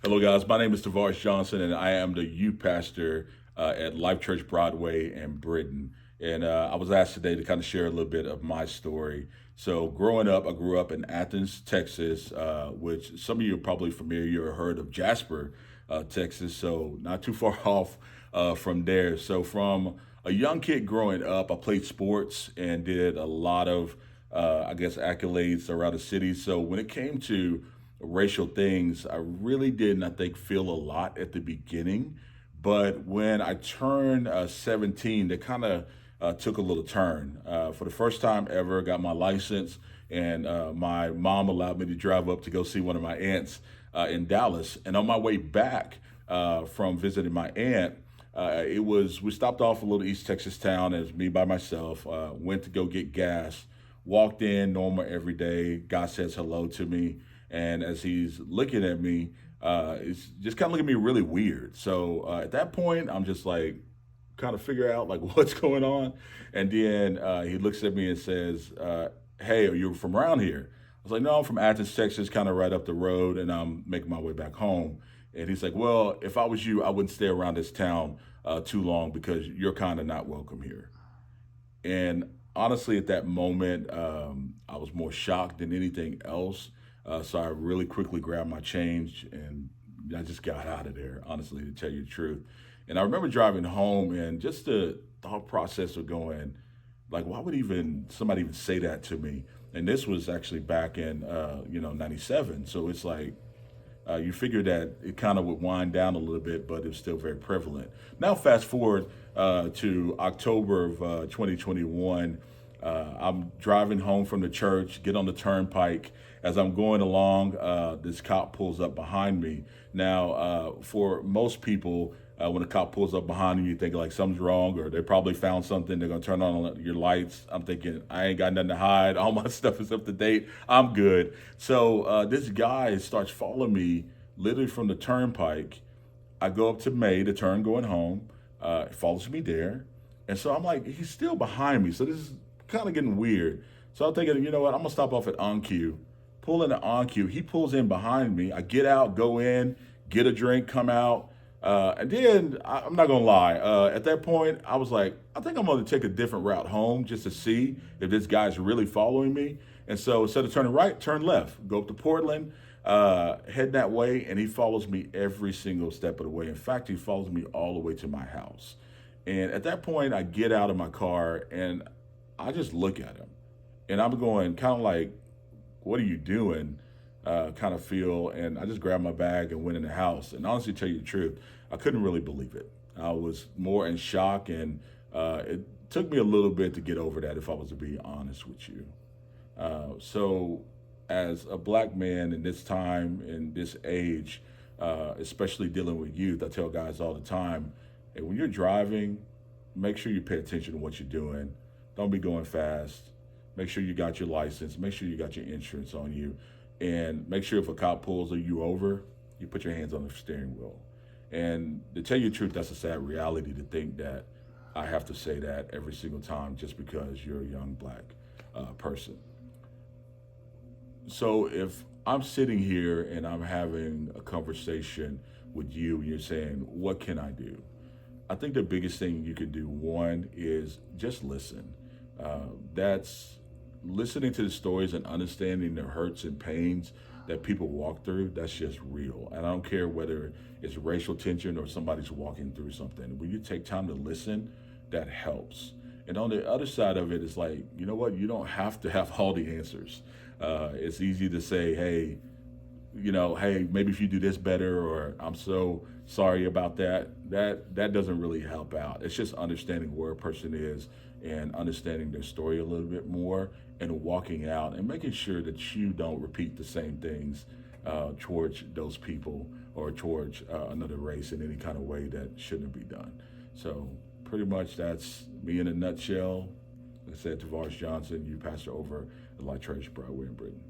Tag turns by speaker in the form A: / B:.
A: Hello, guys. My name is Tavares Johnson, and I am the youth pastor at Life Church Broadway in Britton. And I was asked today to kind of share a little bit of my story. So, growing up, I grew up in Athens, Texas, which some of you are probably familiar or heard of Jasper, Texas. So, not too far off from there. So, from a young kid growing up, I played sports and did a lot of, accolades around the city. So, when it came to racial things, I really didn't, I think, feel a lot at the beginning. But when I turned 17, they kind of took a little turn. For the first time ever, got my license, and my mom allowed me to drive up to go see one of my aunts in Dallas. And on my way back from visiting my aunt, we stopped off a little East Texas town as me by myself, went to go get gas, walked in normal every day. God says hello to me. And as he's looking at me, it's just kind of looking at me really weird. So at that point, I'm just like, kind of figure out like what's going on. And then he looks at me and says, "Hey, are you from around here?" I was like, "No, I'm from Athens, Texas, kind of right up the road, and I'm making my way back home." And he's like, "Well, if I was you, I wouldn't stay around this town too long because you're kind of not welcome here." And honestly, at that moment, I was more shocked than anything else. So I really quickly grabbed my change and I just got out of there, honestly, to tell you the truth. And I remember driving home and just the thought process of going, like, why would even somebody even say that to me? And this was actually back in, '97. So it's like, you figure that it kind of would wind down a little bit, but it's still very prevalent. Now, fast forward to October of 2021. I'm driving home from the church, get on the turnpike. As I'm going along, this cop pulls up behind me. Now, for most people, when a cop pulls up behind you, you think like something's wrong or they probably found something. They're going to turn on your lights. I'm thinking, I ain't got nothing to hide. All my stuff is up to date. I'm good. So this guy starts following me literally from the turnpike. I go up to May, the turn going home. Follows me there. And so I'm like, he's still behind me. So this is kind of getting weird. So I'm thinking, you know what? I'm going to stop off at OnQ. Pull in the OnQ. He pulls in behind me. I get out, go in, get a drink, come out. And then I'm not gonna lie. At that point, I was like, I think I'm gonna take a different route home just to see if this guy's really following me. And so instead of turning right, turn left, go up to Portland, head that way, and he follows me every single step of the way. In fact, he follows me all the way to my house. And at that point, I get out of my car and I just look at him, and I'm going kind of like, "What are you doing?" Kind of feel, and I just grabbed my bag and went in the house. And honestly, to tell you the truth, I couldn't really believe it. I was more in shock, and it took me a little bit to get over that, if I was to be honest with you. So, as a black man in this time, in this age, especially dealing with youth, I tell guys all the time, hey, when you're driving, make sure you pay attention to what you're doing. Don't be going fast. Make sure you got your license. Make sure you got your insurance on you. And make sure if a cop pulls you over, you put your hands on the steering wheel. And to tell you the truth, that's a sad reality to think that I have to say that every single time just because you're a young black person. So if I'm sitting here and I'm having a conversation with you and you're saying, what can I do? I think the biggest thing you can do, one, is just listen. That's listening to the stories and understanding the hurts and pains that people walk through. That's just real. And I don't care whether it's racial tension or somebody's walking through something. When you take time to listen, that helps. And on the other side of it, it's like, you know what? You don't have to have all the answers. It's easy to say, hey, hey, maybe if you do this better, or I'm so sorry about that. That doesn't really help out. It's just understanding where a person is and understanding their story a little bit more and walking out and making sure that you don't repeat the same things towards those people or towards another race in any kind of way that shouldn't be done. So pretty much that's me in a nutshell. Like I said, Tavares Johnson, you pastor over at Light Church Broadway in Britain.